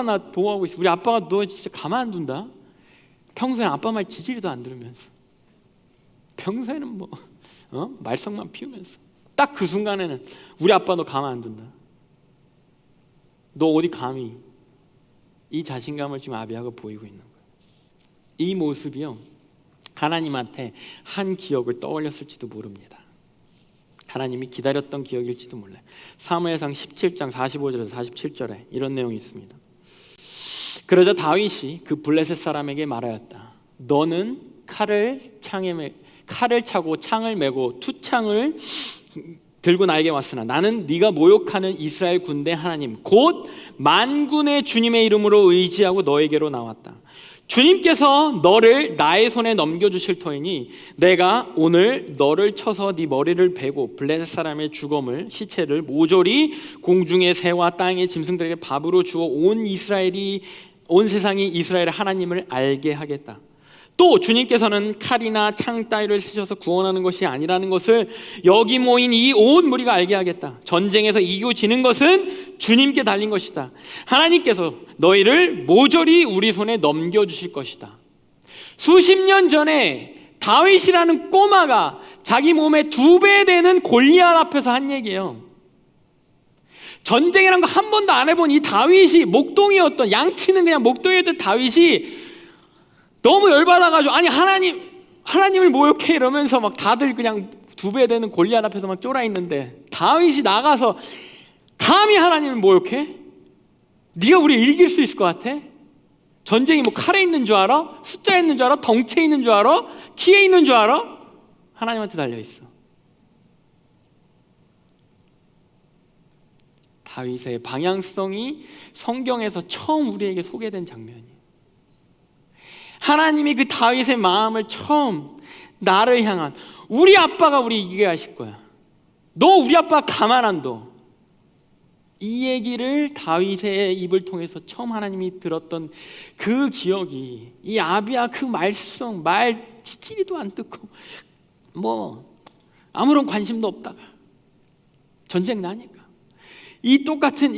Speaker 1: 나 보호하고 있어. 우리 아빠가 너 진짜 가만 안 둔다. 평소에 아빠 말 지지리도 안 들으면서 평소에는 말썽만 피우면서 딱 그 순간에는 우리 아빠 너 가만 안 둔다. 너 어디 감히 이 자신감을 지금 아비아가 보이고 있는 거예요. 이 모습이요 하나님한테 한 기억을 떠올렸을지도 모릅니다. 하나님이 기다렸던 기억일지도 몰라요. 사무엘상 17장 45절에서 47절에 이런 내용이 있습니다. 그러자 다윗이 그 블레셋 사람에게 말하였다. 너는 칼을 차고 창을 메고 투창을 들고 나에게 왔으나 나는 네가 모욕하는 이스라엘 군대 하나님 곧 만군의 주님의 이름으로 의지하고 너에게로 나왔다. 주님께서 너를 나의 손에 넘겨주실 터이니 내가 오늘 너를 쳐서 네 머리를 베고 블레셋 사람의 죽음을 시체를 모조리 공중의 새와 땅의 짐승들에게 밥으로 주어 온 세상이 이스라엘의 하나님을 알게 하겠다. 또 주님께서는 칼이나 창 따위를 쓰셔서 구원하는 것이 아니라는 것을 여기 모인 이 온 무리가 알게 하겠다. 전쟁에서 이기고 지는 것은 주님께 달린 것이다. 하나님께서 너희를 모조리 우리 손에 넘겨주실 것이다. 수십 년 전에 다윗이라는 꼬마가 자기 몸의 2배 되는 골리앗 앞에서 한 얘기예요. 전쟁이란 거 한 번도 안 해본 이 다윗이 목동이었던 양치는 그냥 목동이었던 다윗이 너무 열받아가지고 아니 하나님을 모욕해 이러면서 막 다들 그냥 2배 되는 골리앗 앞에서 막 쫄아 있는데 다윗이 나가서 감히 하나님을 모욕해? 네가 우리를 이길 수 있을 것 같아? 전쟁이 뭐 칼에 있는 줄 알아? 숫자에 있는 줄 알아? 덩치에 있는 줄 알아? 키에 있는 줄 알아? 하나님한테 달려있어. 다윗의 방향성이 성경에서 처음 우리에게 소개된 장면이에요. 하나님이 그 다윗의 마음을 처음 나를 향한 우리 아빠가 우리 이기게 하실 거야. 너 우리 아빠 가만 안 둬. 이 얘기를 다윗의 입을 통해서 처음 하나님이 들었던 그 기억이 이 아비야 그 말 지지리도 안 듣고 아무런 관심도 없다가 전쟁 나니까 이 똑같은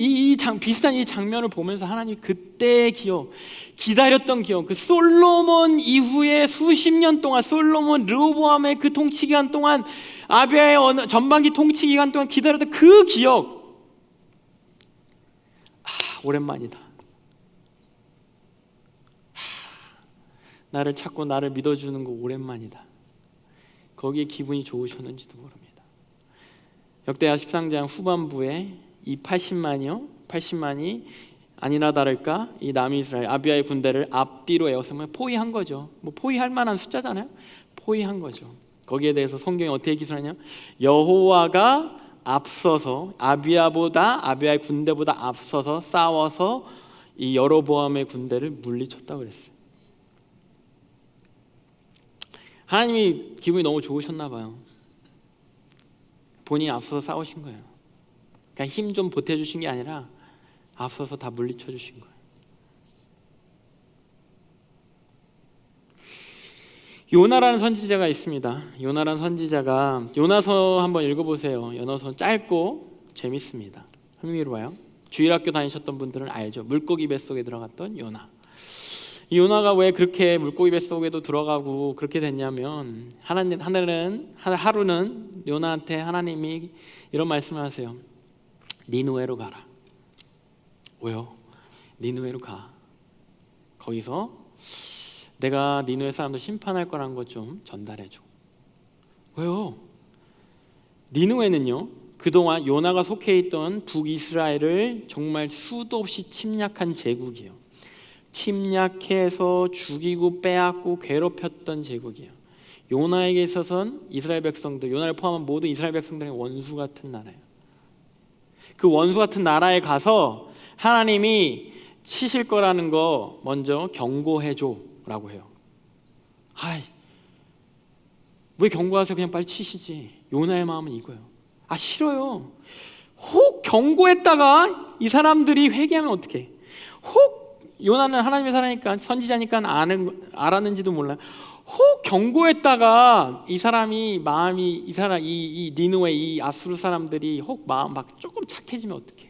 Speaker 1: 비슷한 이 장면을 보면서 하나님이 그때의 기억, 기다렸던 기억, 그 솔로몬 이후에 수십 년 동안 솔로몬 르호보암의 그 통치 기간 동안 아비야의 전반기 통치 기간 동안 기다렸던 그 기억, 오랜만이다. 나를 찾고 나를 믿어주는 거 오랜만이다. 거기에 기분이 좋으셨는지도 모릅니다. 역대하 13장 후반부에 이 80만이 아니나 다를까 이 남이스라엘 아비야의 군대를 앞뒤로 에워싸면 포위한 거죠. 포위할 만한 숫자잖아요. 포위한 거죠. 거기에 대해서 성경이 어떻게 기술하냐? 여호와가 앞서서 아비야의 군대보다 앞서서 싸워서 이 여로보암의 군대를 물리쳤다고 그랬어요. 하나님이 기분이 너무 좋으셨나 봐요. 본인이 앞서서 싸우신 거예요. 그러니까 힘 좀 보태주신 게 아니라 앞서서 다 물리쳐 주신 거예요. 요나라는 선지자가 있습니다. 요나라는 선지자가 요나서 한번 읽어보세요. 요나서 짧고 재밌습니다. 흥미로워요. 주일학교 다니셨던 분들은 알죠. 물고기 뱃속에 들어갔던 요나. 이 요나가 왜 그렇게 물고기 뱃속에도 들어가고 그렇게 됐냐면 하루는 요나한테 하나님이 이런 말씀을 하세요. 니느웨로 가라. 왜요? 니느웨로 가. 거기서 내가 니느웨 사람들 심판할 거라는 것 좀 전달해줘. 왜요? 니느웨는요, 그동안 요나가 속해 있던 북이스라엘을 정말 수도 없이 침략한 제국이에요. 침략해서 죽이고 빼앗고 괴롭혔던 제국이에요. 요나에게 있어서는 이스라엘 백성들, 요나를 포함한 모든 이스라엘 백성들의 원수 같은 나라예요. 그 원수 같은 나라에 가서 하나님이 치실 거라는 거 먼저 경고해줘 라고 해요. 아이, 왜 경고하세요? 그냥 빨리 치시지. 요나의 마음은 이거예요. 아, 싫어요. 혹 경고했다가 이 사람들이 회개하면 어떡해. 혹 요나는 하나님의 사람이니까, 선지자니까 알았는지도 몰라. 혹 경고했다가 이 사람이 마음이, 이 니느웨, 이 아수르 사람들이 혹 마음 막 조금 착해지면 어떡해.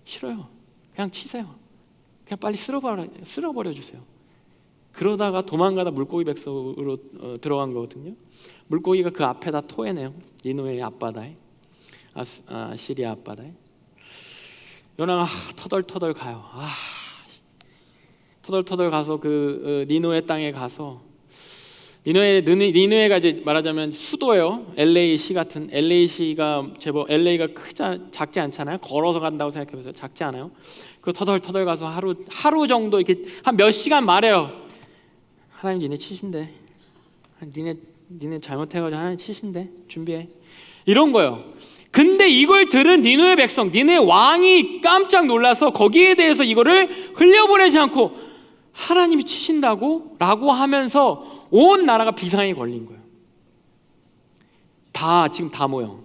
Speaker 1: 싫어요. 그냥 치세요. 그냥 빨리 쓸어버려 주세요. 그러다가 도망가다 물고기 백성으로 들어간 거거든요. 물고기가 그 앞에다 토해내요. 니느웨의 앞바다에, 시리아 앞바다에. 요나가 터덜터덜 가요. 터덜터덜 가서 그 니느웨 땅에 가서, 니느웨가 이제 말하자면 수도예요. LA시 같은, LA시가 제법, LA가 작지 않잖아요. 걸어서 간다고 생각해보세요. 작지 않아요. 그 터덜터덜 가서 하루 정도 이렇게 한 몇 시간 말해요. 하나님, 니네 치신대. 니네 잘못해가지고 하나님 치신대. 준비해. 이런 거예요. 근데 이걸 들은 니느웨 백성, 니느웨 왕이 깜짝 놀라서 거기에 대해서 이거를 흘려보내지 않고 하나님이 치신다고? 라고 하면서 온 나라가 비상이 걸린 거예요. 지금 다 모여.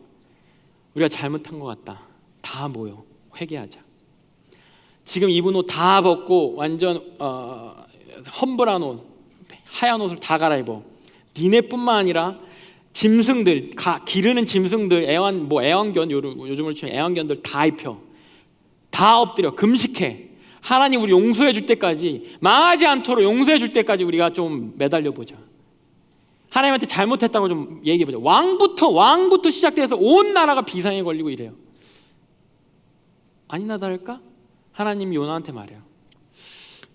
Speaker 1: 우리가 잘못한 것 같다. 다 모여. 회개하자. 지금 입은 옷 다 벗고 완전 험불한 옷, 하얀 옷을 다 갈아입어. 니네뿐만 아니라 짐승들, 기르는 짐승들, 애완견, 요즘으로 치면 애완견들 다 입혀. 다 엎드려. 금식해. 하나님 우리 용서해 줄 때까지, 망하지 않도록 용서해 줄 때까지 우리가 좀 매달려 보자. 하나님한테 잘못했다고 좀 얘기해 보자. 왕부터 시작돼서 온 나라가 비상에 걸리고 이래요. 아니나 다를까? 하나님이 요나한테 말해요.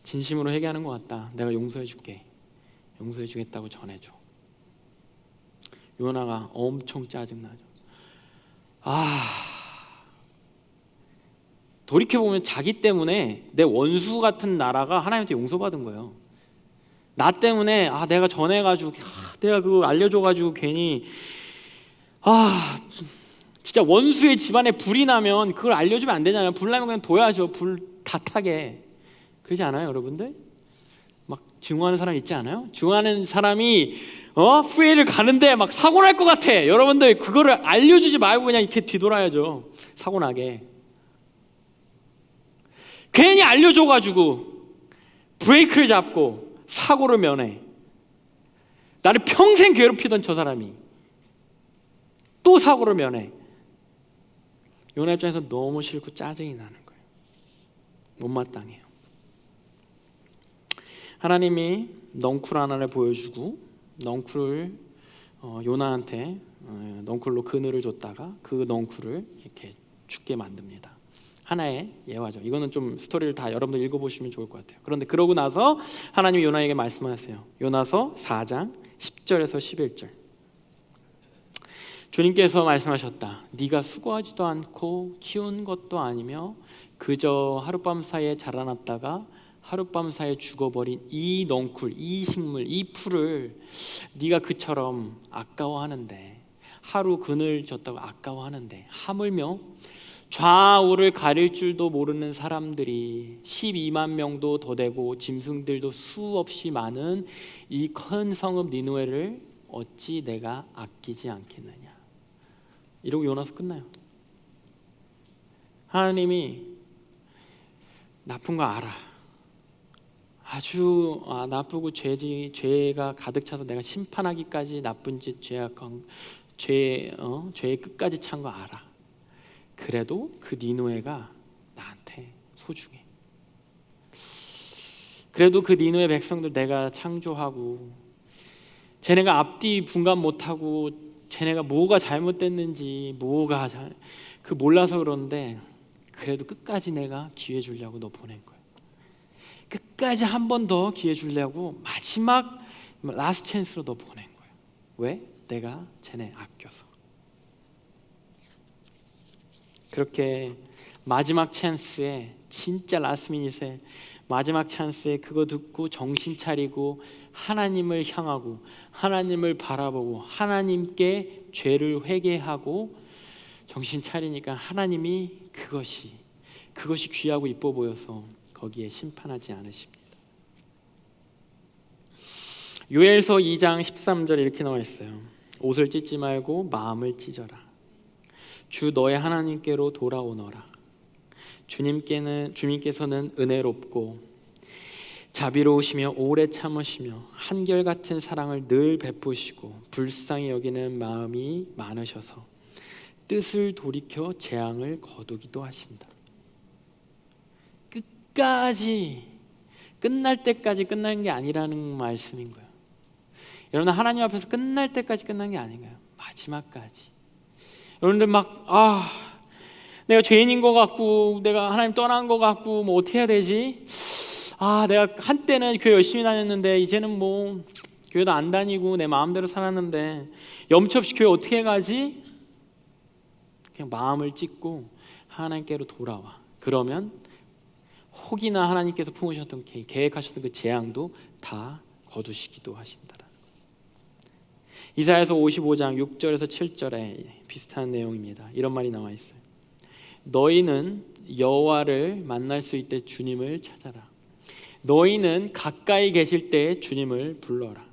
Speaker 1: 진심으로 회개하는 것 같다. 내가 용서해 줄게. 용서해 주겠다고 전해줘. 요나가 엄청 짜증나죠. 돌이켜보면 자기 때문에 내 원수 같은 나라가 하나님한테 용서받은 거예요. 나 때문에 내가 전해가지고 내가 그거 알려줘가지고 괜히 진짜 원수의 집안에 불이 나면 그걸 알려주면 안 되잖아요. 불 나면 그냥 둬야죠. 불 다 타게. 그러지 않아요, 여러분들? 막 증오하는 사람 있지 않아요? 증오하는 사람이 프레이를 가는데 막 사고 날 것 같아. 여러분들 그거를 알려주지 말고 그냥 이렇게 뒤돌아야죠. 사고 나게. 괜히 알려줘가지고 브레이크를 잡고 사고를 면해. 나를 평생 괴롭히던 저 사람이 또 사고를 면해. 요나 입장에서 너무 싫고 짜증이 나는 거예요. 못마땅해요. 하나님이 넝쿨 하나를 보여주고 넝쿨을 요나한테 넝쿨로 그늘을 줬다가 그 넝쿨을 이렇게 죽게 만듭니다. 하나의 예화죠. 이거는 좀 스토리를 다 여러분들 읽어보시면 좋을 것 같아요. 그런데 그러고 나서 하나님이 요나에게 말씀하세요. 요나서 4장 10절에서 11절. 주님께서 말씀하셨다. 네가 수고하지도 않고 키운 것도 아니며 그저 하룻밤 사이에 자라났다가 하룻밤 사이에 죽어버린 이 넝쿨, 이 식물, 이 풀을 네가 그처럼 아까워하는데, 하루 그늘 졌다고 아까워하는데, 하물며 좌우를 가릴 줄도 모르는 사람들이 12만 명도 더 되고 짐승들도 수없이 많은 이 큰 성읍 니느웨를 어찌 내가 아끼지 않겠느냐. 이러고 요나서 끝나요. 하나님이 나쁜 거 알아. 아주 나쁘고 죄가 가득 차서 내가 심판하기까지 나쁜 짓, 죄악한 죄의 끝까지 찬 거 알아. 그래도 그 니느웨가 나한테 소중해. 그래도 그 니느웨 백성들 내가 창조하고 쟤네가 앞뒤 분간 못하고 쟤네가 뭐가 잘못됐는지 몰라서 그러는데 그래도 끝까지 내가 기회 주려고 너 보낸 거야. 끝까지 한 번 더 기회 주려고 마지막 라스트 찬스로 너 보낸 거야. 왜? 내가 쟤네 아껴서. 그렇게 마지막 찬스에, 진짜 라스트 미닛에 마지막 찬스에 그거 듣고 정신 차리고 하나님을 향하고 하나님을 바라보고 하나님께 죄를 회개하고 정신 차리니까 하나님이 그것이 귀하고 이뻐 보여서 거기에 심판하지 않으십니다. 요엘서 2장 13절에 이렇게 나와 있어요. 옷을 찢지 말고 마음을 찢어라. 주 너의 하나님께로 돌아오너라. 주님께서는 은혜롭고 자비로우시며 오래 참으시며 한결같은 사랑을 늘 베푸시고 불쌍히 여기는 마음이 많으셔서 뜻을 돌이켜 재앙을 거두기도 하신다. 끝까지 끝날 때까지 끝난 게 아니라는 말씀인 거예요. 여러분, 하나님 앞에서 끝날 때까지 끝난 게 아닌가요? 마지막까지. 여러분들 내가 죄인인 것 같고 내가 하나님 떠난 것 같고 뭐 어떻게 해야 되지? 내가 한때는 교회 열심히 다녔는데 이제는 뭐 교회도 안 다니고 내 마음대로 살았는데 염치 없이 교회 어떻게 가지? 그냥 마음을 찢고 하나님께로 돌아와. 그러면 혹이나 하나님께서 품으셨던 계획하셨던 그 재앙도 다 거두시기도 하신다라는 것. 이사야서 55장 6절에서 7절에 비슷한 내용입니다. 이런 말이 나와 있어요. 너희는 여호와를 만날 수 있을 때 주님을 찾아라. 너희는 가까이 계실 때 주님을 불러라.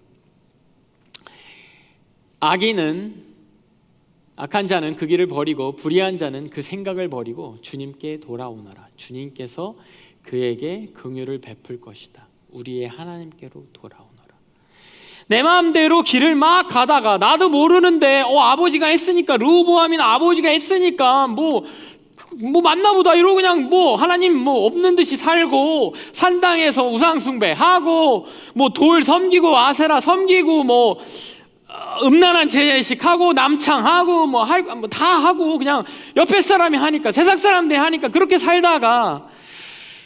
Speaker 1: 악한 자는 그 길을 버리고 불의한 자는 그 생각을 버리고 주님께 돌아오너라. 주님께서 그에게 긍휼을 베풀 것이다. 우리의 하나님께로 돌아오너라. 내 마음대로 길을 막 가다가 나도 모르는데 아버지가 했으니까, 르호보암이나 아버지가 했으니까 뭐 맞나보다 이러고 그냥 하나님 없는 듯이 살고 산당에서 우상 숭배하고 돌 섬기고 아세라 섬기고 음란한 제식하고 남창하고 다 하고 그냥 옆에 사람이 하니까, 세상 사람들이 하니까 그렇게 살다가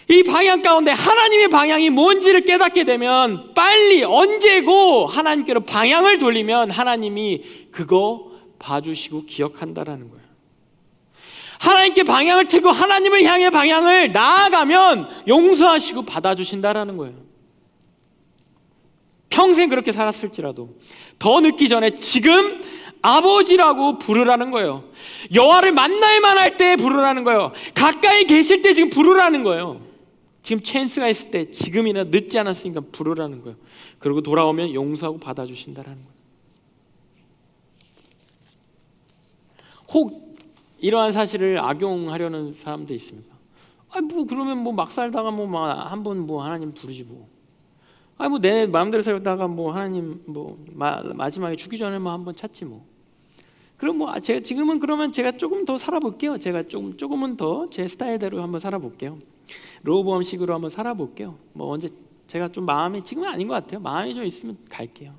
Speaker 1: 이 방향 가운데 하나님의 방향이 뭔지를 깨닫게 되면 빨리 언제고 하나님께로 방향을 돌리면 하나님이 그거 봐주시고 기억한다라는 거예요. 하나님께 방향을 틀고 하나님을 향해 방향을 나아가면 용서하시고 받아주신다라는 거예요. 평생 그렇게 살았을지라도 더 늦기 전에 지금 아버지라고 부르라는 거예요. 여호와를 만날 만할 때 부르라는 거예요. 가까이 계실 때 지금 부르라는 거예요. 지금 찬스가 있을 때 지금이나 늦지 않았으니까 부르라는 거예요. 그리고 돌아오면 용서하고 받아주신다라는 거예요. 혹 이러한 사실을 악용하려는 사람도 있습니다. 그러면 막 살다가 한번 하나님 부르지 내 마음대로 살다가 하나님 마지막에 죽기 전에 한번 찾지 그럼 제가 지금은 그러면 제가 조금 더 살아볼게요. 제가 조금은 더 제 스타일대로 한번 살아볼게요. 르호보암식으로 한번 살아볼게요. 언제 제가 좀 마음이 지금은 아닌 것 같아요. 마음이 좀 있으면 갈게요.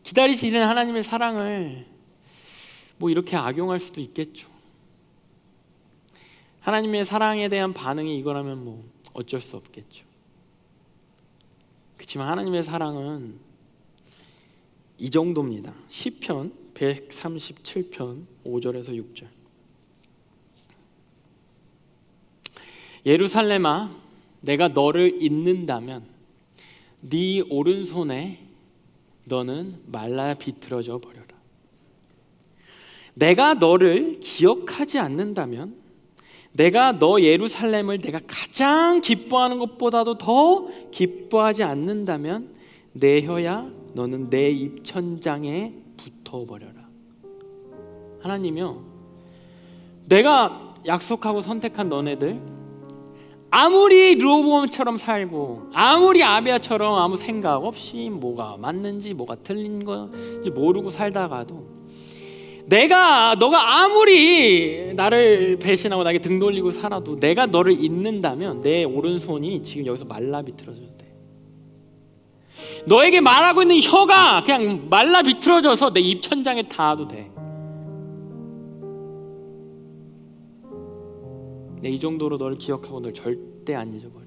Speaker 1: 기다리시는 하나님의 사랑을 이렇게 악용할 수도 있겠죠. 하나님의 사랑에 대한 반응이 이거라면 어쩔 수 없겠죠. 그렇지만 하나님의 사랑은 이 정도입니다. 시편 137편 5절에서 6절. 예루살렘아, 내가 너를 잊는다면 네 오른손에 너는 말라 비틀어져 버려라. 내가 너를 기억하지 않는다면, 내가 너 예루살렘을 내가 가장 기뻐하는 것보다도 더 기뻐하지 않는다면 내 혀야 너는 내 입천장에 붙어버려라. 하나님이요, 내가 약속하고 선택한 너네들 아무리 르호보암처럼 살고 아무리 아비야처럼 아무 생각 없이 뭐가 맞는지 뭐가 틀린 건지 모르고 살다가도 너가 아무리 나를 배신하고 나에게 등 돌리고 살아도 내가 너를 잊는다면 내 오른손이 지금 여기서 말라 비틀어져도 돼. 너에게 말하고 있는 혀가 그냥 말라 비틀어져서 내 입천장에 닿아도 돼. 내 이 정도로 너를 기억하고 널 절대 안 잊어버려.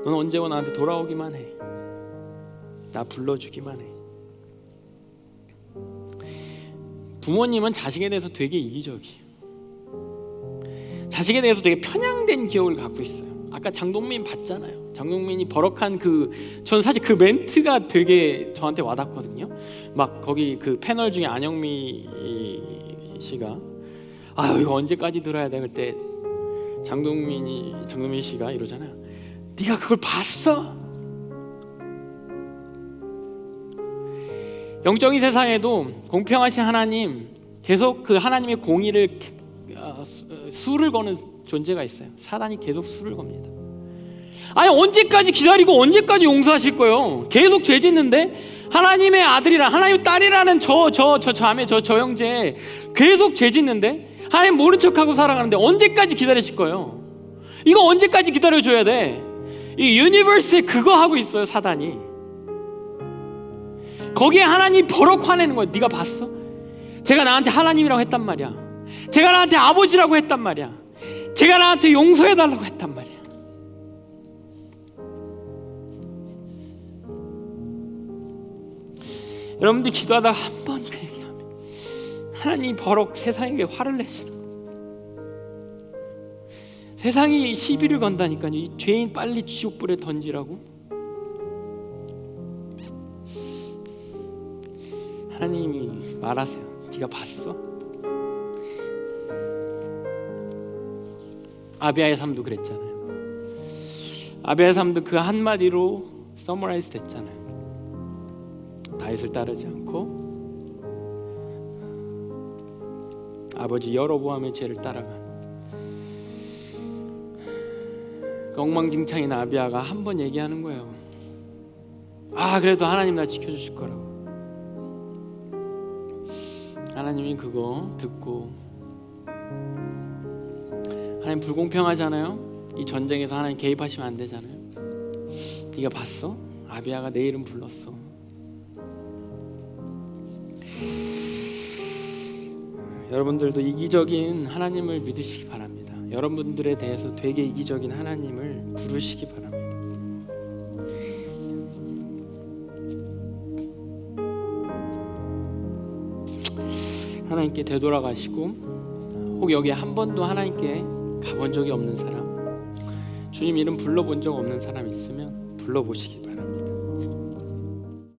Speaker 1: 너는 언제고 나한테 돌아오기만 해. 나 불러주기만 해. 부모님은 자식에 대해서 되게 이기적이에요. 자식에 대해서 되게 편향된 기억을 갖고 있어요. 아까 장동민 봤잖아요. 장동민이 버럭한 저는 사실 그 멘트가 되게 저한테 와닿거든요. 막 거기 그 패널 중에 안영미 씨가 이거 언제까지 들어야 돼? 그때 장동민 씨가 이러잖아요. 네가 그걸 봤어? 영적인 세상에도 공평하신 하나님, 계속 그 하나님의 공의를 수를 거는 존재가 있어요. 사단이 계속 수를 겁니다. 아니 언제까지 기다리고 언제까지 용서하실 거예요? 계속 죄 짓는데 하나님의 아들이라 하나님의 딸이라는 저 자매 저 형제 계속 죄 짓는데 하나님 모른 척하고 살아가는데 언제까지 기다리실 거예요? 이거 언제까지 기다려줘야 돼? 이 유니버스에 그거 하고 있어요, 사단이. 거기에 하나님 버럭 화내는 거예요. 네가 봤어? 제가 나한테 하나님이라고 했단 말이야. 제가 나한테 아버지라고 했단 말이야. 제가 나한테 용서해달라고 했단 말이야. 여러분들 기도하다가 한 번 그 얘기하면 하나님이 버럭 세상에게 화를 내시는 거예요. 세상이 시비를 건다니까요. 이 죄인 빨리 지옥불에 던지라고. 하나님이 말하세요. 네가 봤어? 아비아의 삶도 그랬잖아요. 아비아의 삶도 그 한마디로 서머라이즈 됐잖아요. 다윗을 따르지 않고 아버지 여로보암의 죄를 따라간 그 엉망진창인 아비아가 한 번 얘기하는 거예요. 그래도 하나님 나 지켜주실 거라고. 하나님이 그거 듣고 하나님 불공평하잖아요. 이 전쟁에서 하나님 개입하시면 안 되잖아요. 네가 봤어? 아비아가 내 이름 불렀어. 여러분들도 이기적인 하나님을 믿으시기 바랍니다. 여러분들에 대해서 되게 이기적인 하나님을 부르시기 바랍니다. 하나님께 되돌아가시고 혹 여기에 한 번도 하나님께 가본 적이 없는 사람, 주님 이름 불러본 적 없는 사람 있으면 불러보시기 바랍니다.